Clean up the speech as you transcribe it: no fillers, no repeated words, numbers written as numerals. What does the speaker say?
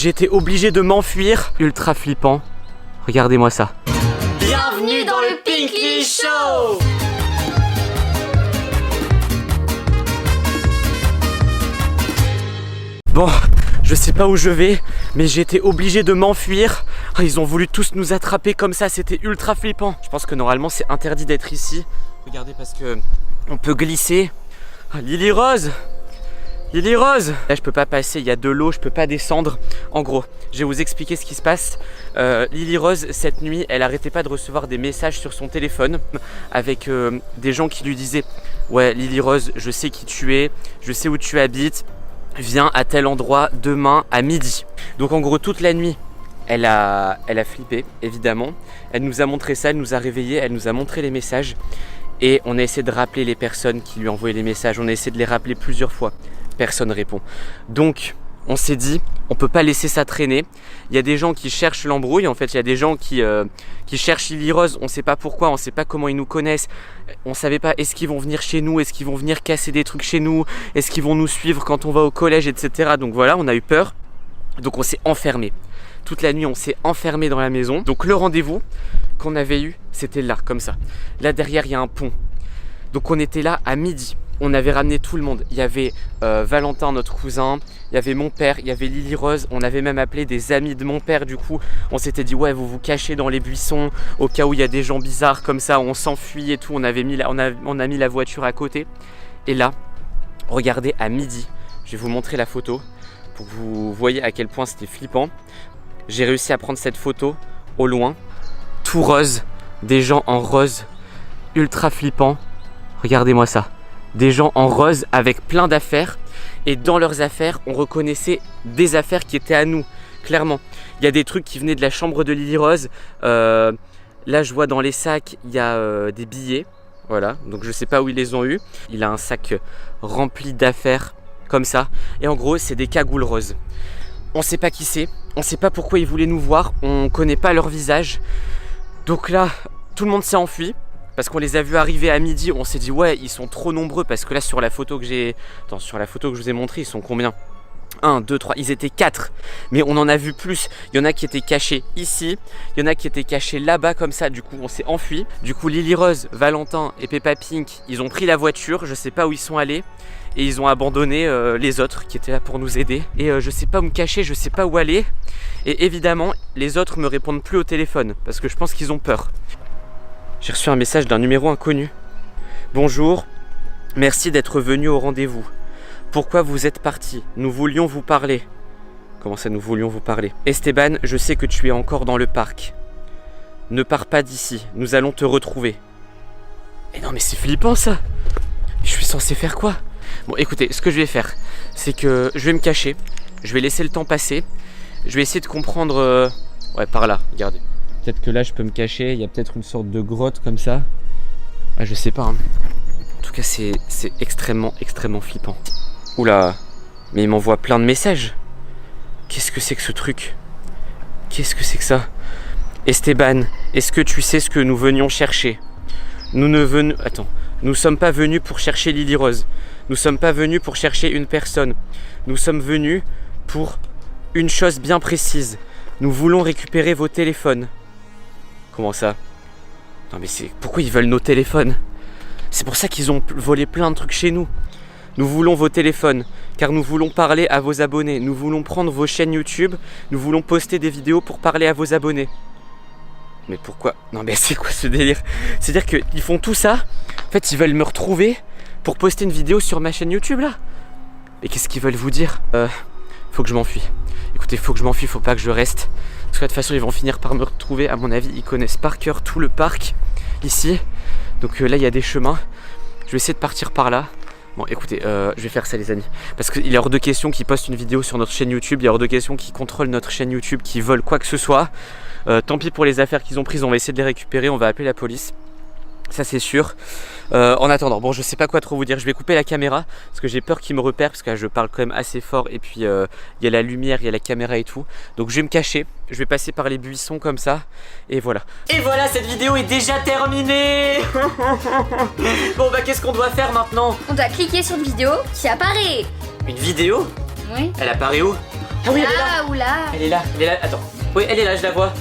J'étais obligé de m'enfuir. Ultra flippant. Regardez-moi ça. Bienvenue dans le Pinkly Show. Bon, je sais pas où je vais, mais j'ai été obligé de m'enfuir. Oh, ils ont voulu tous nous attraper comme ça, c'était ultra flippant. Je pense que normalement c'est interdit d'être ici. Regardez parce que on peut glisser. Ah, Lily Rose, Lily Rose. Là je peux pas passer, il y a de l'eau, je peux pas descendre. En gros, je vais vous expliquer ce qui se passe. Lily Rose, cette nuit, elle arrêtait pas de recevoir des messages sur son téléphone avec des gens qui lui disaient « Ouais Lily Rose, je sais qui tu es, je sais où tu habites. Viens à tel endroit demain à midi. » Donc en gros toute la nuit elle a flippé évidemment. Elle nous a montré ça, elle nous a réveillés, elle nous a montré les messages. Et on a essayé de rappeler les personnes qui lui envoyaient les messages. On a essayé de les rappeler plusieurs fois. Personne répond. Donc on s'est dit on peut pas laisser ça traîner. Il y a des gens qui cherchent l'embrouille. En fait il y a des gens qui cherchent Lily Rose. On sait pas pourquoi, on sait pas comment ils nous connaissent. On savait pas, est-ce qu'ils vont venir chez nous, est-ce qu'ils vont venir casser des trucs chez nous, est-ce qu'ils vont nous suivre quand on va au collège, etc. Donc voilà, on a eu peur. Donc on s'est enfermé. Toute la nuit on s'est enfermé dans la maison. Donc le rendez-vous qu'on avait eu, c'était là, comme ça. Là derrière il y a un pont. Donc on était là à midi. On avait ramené tout le monde. Il y avait Valentin, notre cousin, il y avait mon père, il y avait Lily Rose. On avait même appelé des amis de mon père. Du coup, on s'était dit ouais, vous vous cachez dans les buissons au cas où il y a des gens bizarres comme ça. On s'enfuit et tout. On a mis la voiture à côté. Et là, regardez à midi. Je vais vous montrer la photo pour que vous voyez à quel point c'était flippant. J'ai réussi à prendre cette photo au loin, tout rose, des gens en rose, ultra flippant. Regardez-moi ça. Des gens en rose avec plein d'affaires. Et dans leurs affaires, on reconnaissait des affaires qui étaient à nous, clairement. Il y a des trucs qui venaient de la chambre de Lily Rose. Là, je vois dans les sacs, il y a des billets. Voilà, donc je sais pas où ils les ont eus. Il a un sac rempli d'affaires, comme ça. Et en gros, c'est des cagoules roses. On sait pas qui c'est. On sait pas pourquoi ils voulaient nous voir. On connaît pas leur visage. Donc là, tout le monde s'est enfui. Parce qu'on les a vus arriver à midi, on s'est dit ouais ils sont trop nombreux parce que là sur la photo que j'ai. Attends, sur la photo que je vous ai montrée, ils sont combien? 1, 2, 3, ils étaient 4. Mais on en a vu plus. Il y en a qui étaient cachés ici, il y en a qui étaient cachés là-bas comme ça, du coup on s'est enfui. Du coup Lily Rose, Valentin et Peppa Pink, ils ont pris la voiture, je sais pas où ils sont allés. Et ils ont abandonné les autres qui étaient là pour nous aider. Et je sais pas où me cacher, je sais pas où aller. Et évidemment les autres me répondent plus au téléphone parce que je pense qu'ils ont peur. J'ai reçu un message d'un numéro inconnu. Bonjour, merci d'être venu au rendez-vous. Pourquoi vous êtes parti? Nous voulions vous parler. Comment ça, nous voulions vous parler? Esteban, je sais que tu es encore dans le parc. Ne pars pas d'ici, nous allons te retrouver. Mais non mais c'est flippant ça. Je suis censé faire quoi? Bon écoutez, ce que je vais faire, c'est que je vais me cacher. Je vais laisser le temps passer. Je vais essayer de comprendre... Ouais, par là, regardez. Peut-être que là je peux me cacher, il y a peut-être une sorte de grotte comme ça. Ouais, je sais pas. Hein. En tout cas c'est extrêmement flippant. Oula, mais il m'envoie plein de messages. Qu'est-ce que c'est que ce truc? Qu'est-ce que c'est que ça? Esteban, est-ce que tu sais ce que nous venions chercher? Nous sommes pas venus pour chercher Lily Rose. Nous sommes pas venus pour chercher une personne. Nous sommes venus pour une chose bien précise. Nous voulons récupérer vos téléphones. Comment ça? Non mais pourquoi ils veulent nos téléphones? C'est pour ça qu'ils ont volé plein de trucs chez nous. Nous voulons vos téléphones, car nous voulons parler à vos abonnés. Nous voulons prendre vos chaînes YouTube. Nous voulons poster des vidéos pour parler à vos abonnés. Mais pourquoi? Non mais c'est quoi ce délire? C'est-à-dire qu'ils font tout ça. En fait ils veulent me retrouver pour poster une vidéo sur ma chaîne YouTube là. Mais qu'est-ce qu'ils veulent vous dire? Faut que je m'enfuis. Écoutez, faut que je m'enfuis, faut pas que je reste. Parce que de toute façon ils vont finir par me retrouver. À mon avis ils connaissent par cœur tout le parc ici. Donc là il y a des chemins. Je vais essayer de partir par là. Bon écoutez, je vais faire ça les amis. Parce qu'il est hors de question qu'ils postent une vidéo sur notre chaîne YouTube. Il est hors de question qu'ils contrôlent notre chaîne YouTube, qu'ils volent quoi que ce soit. Tant pis pour les affaires qu'ils ont prises, on va essayer de les récupérer. On va appeler la police. Ça c'est sûr. En attendant, bon je sais pas quoi trop vous dire. Je vais couper la caméra parce que j'ai peur qu'ils me repèrent. Parce que là, je parle quand même assez fort. Et puis il y a la lumière, il y a la caméra et tout. Donc je vais me cacher. Je vais passer par les buissons comme ça. Et voilà. Et voilà, cette vidéo est déjà terminée. Bon bah qu'est-ce qu'on doit faire maintenant? On doit cliquer sur une vidéo qui apparaît. Une vidéo? Oui. Elle apparaît où? Ah oui, elle est là. Là ou là. Elle est là, attends. Oui, elle est là, je la vois.